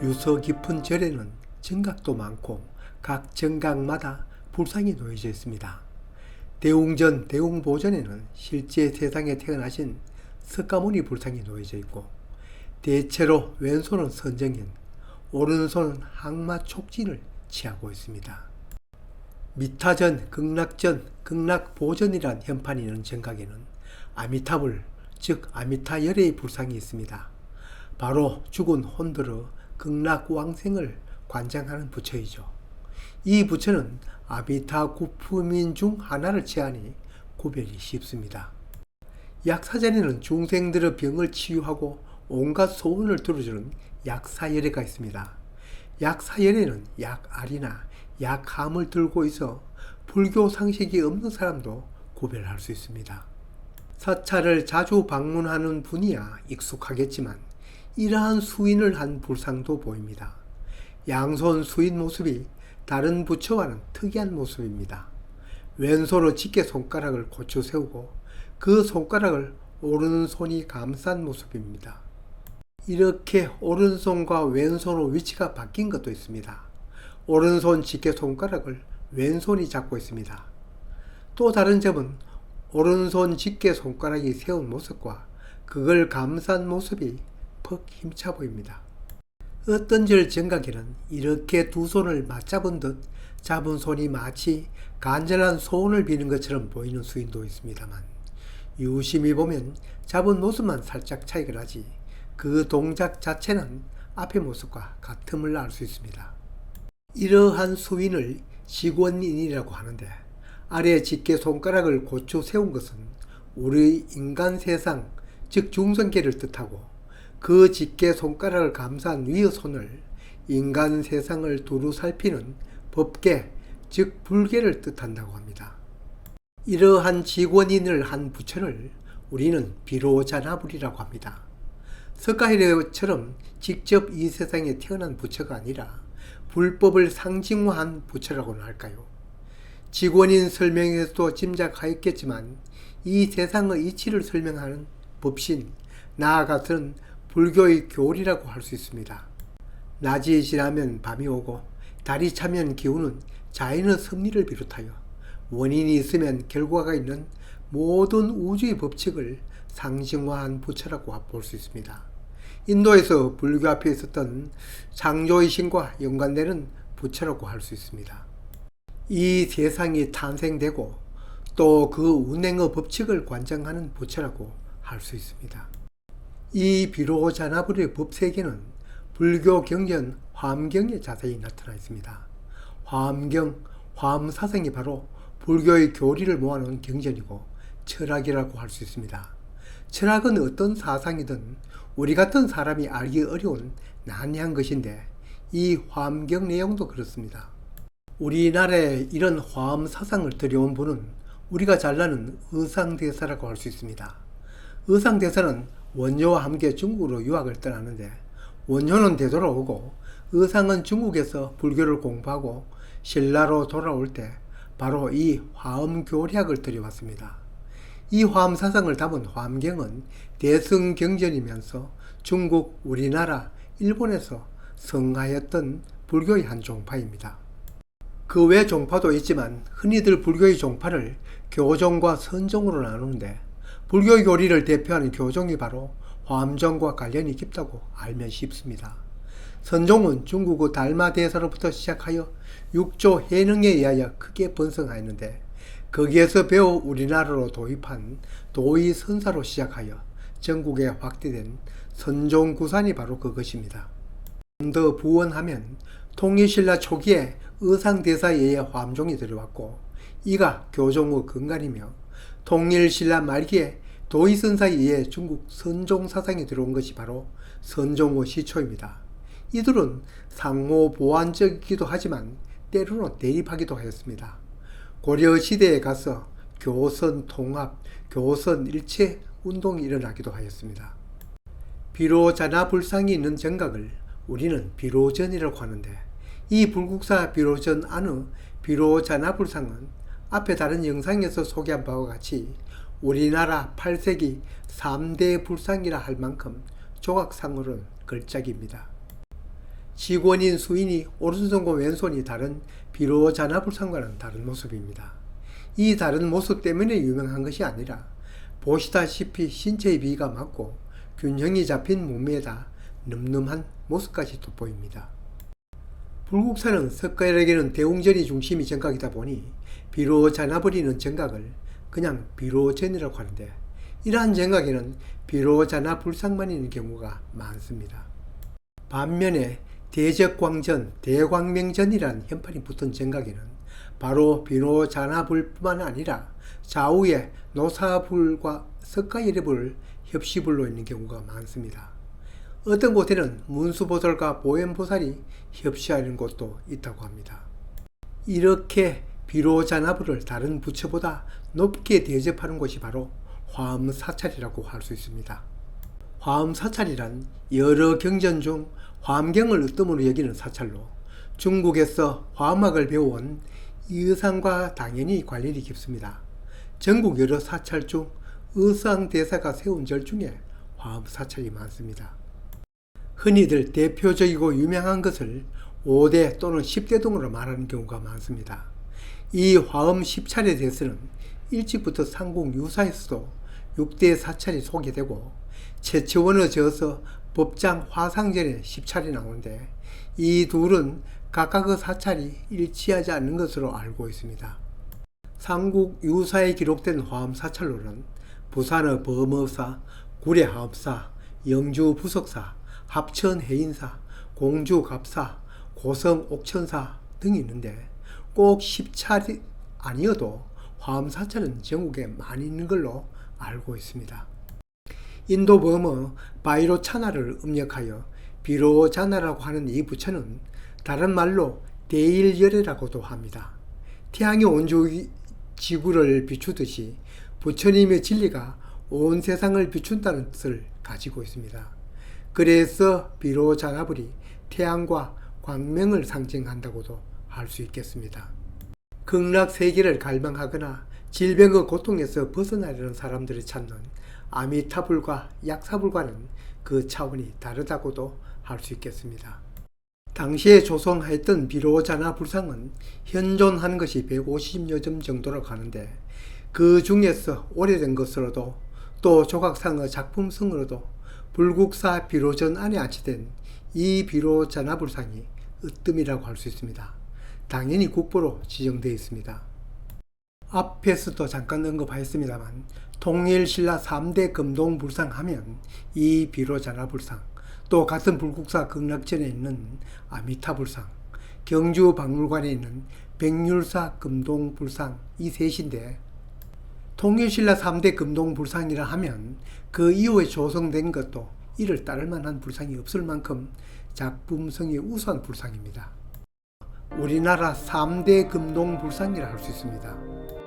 유서 깊은 절에는 정각도 많고 각 정각마다 불상이 놓여져 있습니다. 대웅전, 대웅보전에는 실제 세상에 태어나신 석가모니 불상이 놓여져 있고, 대체로 왼손은 선정인, 오른손은 항마촉진을 취하고 있습니다. 미타전, 극락전, 극락보전이란 현판이 있는 정각에는 아미타불, 즉 아미타열애의 불상이 있습니다. 바로 죽은 혼들의 극락왕생을 관장하는 부처이죠. 이 부처는 아미타 구품인 중 하나를 취하니 구별이 쉽습니다. 약사전에는 중생들의 병을 치유하고 온갖 소원을 들어주는 약사열애가 있습니다. 약사열애는 약알이나 약함을 들고 있어 불교 상식이 없는 사람도 구별할 수 있습니다. 사찰을 자주 방문하는 분이야 익숙하겠지만 이러한 수인을 한 불상도 보입니다. 양손 수인 모습이 다른 부처와는 특이한 모습입니다. 왼손으로 집게 손가락을 고쳐 세우고 그 손가락을 오른손이 감싼 모습입니다. 이렇게 오른손과 왼손으로 위치가 바뀐 것도 있습니다. 오른손 집게 손가락을 왼손이 잡고 있습니다. 또 다른 점은 오른손 집게 손가락이 세운 모습과 그걸 감싼 모습이 퍽 힘차 보입니다. 어떤 절 정각에는 이렇게 두 손을 맞잡은 듯 잡은 손이 마치 간절한 소원을 비는 것처럼 보이는 수인도 있습니다만, 유심히 보면 잡은 모습만 살짝 차이가 나지 그 동작 자체는 앞의 모습과 같음을 알 수 있습니다. 이러한 수인을 직원인이라고 하는데, 아래 집게 손가락을 고쳐 세운 것은 우리 인간 세상, 즉 중생계를 뜻하고, 그 집게 손가락을 감싼 위의 손을 인간 세상을 두루 살피는 법계, 즉 불계를 뜻한다고 합니다. 이러한 직원인을 한 부처를 우리는 비로자나불이라고 합니다. 석가히레처럼 직접 이 세상에 태어난 부처가 아니라 불법을 상징화한 부처라고는 할까요? 직원인 설명에서도 짐작하였겠지만 이 세상의 이치를 설명하는 법신, 나아가서는 불교의 교리라고 할 수 있습니다. 낮이 지나면 밤이 오고 달이 차면 기우는 자연의 섭리를 비롯하여 원인이 있으면 결과가 있는 모든 우주의 법칙을 상징화한 부처라고 볼 수 있습니다. 인도에서 불교 앞에 있었던 창조의 신과 연관되는 부처라고 할 수 있습니다. 이 세상이 탄생되고 또 그 운행의 법칙을 관장하는 부처라고 할 수 있습니다. 이 비로자나불의 법세계는 불교 경전 화엄경에 자세히 나타나 있습니다. 화엄경, 화엄사상이 바로 불교의 교리를 모아놓은 경전이고 철학이라고 할 수 있습니다. 철학은 어떤 사상이든 우리 같은 사람이 알기 어려운 난해한 것인데, 이 화엄경 내용도 그렇습니다. 우리나라에 이런 화엄사상을 들여온 분은 우리가 잘 아는 의상대사라고 할 수 있습니다. 의상대사는 원효와 함께 중국으로 유학을 떠나는데, 원효는 되돌아오고 의상은 중국에서 불교를 공부하고 신라로 돌아올 때 바로 이 화엄교리학을 들여왔습니다. 이 화엄사상을 담은 화엄경은 대승경전이면서 중국, 우리나라, 일본에서 성하였던 불교의 한 종파입니다. 그 외 종파도 있지만 흔히들 불교의 종파를 교종과 선종으로 나누는데, 불교의 교리를 대표하는 교종이 바로 화엄종과 관련이 깊다고 알면 쉽습니다. 선종은 중국의 달마대사로부터 시작하여 육조 해능에 의하여 크게 번성하였는데, 거기에서 배워 우리나라로 도입한 도의선사로 시작하여 전국에 확대된 선종구산이 바로 그것입니다. 더 부원하면 통일신라 초기에 의상대사에 의해 화엄종이 들어왔고, 이가 교종의 근간이며 통일신라 말기에 도의선사에 의해 중국 선종사상이 들어온 것이 바로 선종의 시초입니다. 이들은 상호 보완적이기도 하지만 때로는 대립하기도 하였습니다. 고려시대에 가서 교선 통합, 교선 일체 운동이 일어나기도 하였습니다. 비로자나불상이 있는 정각을 우리는 비로전이라고 하는데, 이 불국사 비로전 안의 비로자나불상은 앞에 다른 영상에서 소개한 바와 같이 우리나라 8세기 3대 불상이라 할 만큼 조각상으로는 걸작입니다. 직원인 수인이 오른손과 왼손이 다른 비로자나불상과는 다른 모습입니다. 이 다른 모습 때문에 유명한 것이 아니라 보시다시피 신체의 비가 맞고 균형이 잡힌 몸매에다 늠름한 모습까지 돋보입니다. 불국사는 석가에게는 대웅전이 중심이 정각이다 보니 비로자나버리는 정각을 그냥 비로전이라고 하는데, 이러한 정각에는 비로자나불상만 있는 경우가 많습니다. 반면에 대적광전, 대광명전이라는 현판이 붙은 정각에는 바로 비로자나불뿐만 아니라 좌우에 노사불과 석가예리불 협시불로 있는 경우가 많습니다. 어떤 곳에는 문수보살과 보현보살이 협시하는 곳도 있다고 합니다. 이렇게 비로자나불을 다른 부처보다 높게 대접하는 곳이 바로 화엄사찰이라고 할 수 있습니다. 화엄사찰이란 여러 경전 중 화엄경을 으뜸으로 여기는 사찰로, 중국에서 화엄학을 배워온 이의상과 당연히 관련이 깊습니다. 전국 여러 사찰 중 의상대사가 세운 절 중에 화엄사찰이 많습니다. 흔히들 대표적이고 유명한 것을 5대 또는 10대 등으로 말하는 경우가 많습니다. 이 화엄 10차례에 대해서는 일찍부터 삼국 유사에서도 6대 사찰이 소개되고 최초원에 저어서 법장 화상전에 10차례 나오는데, 이 둘은 각각의 사찰이 일치하지 않는 것으로 알고 있습니다. 삼국 유사에 기록된 화엄 사찰로는 부산의 범업사, 구례 하업사, 영주 부석사, 합천 해인사, 공주 갑사, 고성 옥천사 등이 있는데, 꼭 10차례 아니어도 화엄 사찰은 전국에 많이 있는 걸로 알고 있습니다. 인도 범어 바이로차나를 음력하여 비로자나라고 하는 이 부처는 다른 말로 대일열애라고도 합니다. 태양이 온 지구를 비추듯이 부처님의 진리가 온 세상을 비춘다는 뜻을 가지고 있습니다. 그래서 비로자나불이 태양과 광명을 상징한다고도 할 수 있겠습니다. 극락세계를 갈망하거나 질병의 고통에서 벗어나려는 사람들이 찾는 아미타불과 약사불과는 그 차원이 다르다고도 할 수 있겠습니다. 당시에 조성하였던 비로자나불상은 현존한 것이 150여 점 정도라고 하는데, 그 중에서 오래된 것으로도 또 조각상의 작품성으로도 불국사 비로전 안에 안치된 이 비로자나불상이 으뜸이라고 할 수 있습니다. 당연히 국보로 지정되어 있습니다. 앞에서도 잠깐 언급하였습니다만, 통일신라 3대 금동불상 하면 이 비로자나불상, 또 같은 불국사 극락전에 있는 아미타불상, 경주 박물관에 있는 백률사 금동불상, 이 셋인데, 통일신라 3대 금동불상이라 하면 그 이후에 조성된 것도 이를 따를 만한 불상이 없을 만큼 작품성이 우수한 불상입니다. 우리나라 3대 금동불상이라 할 수 있습니다.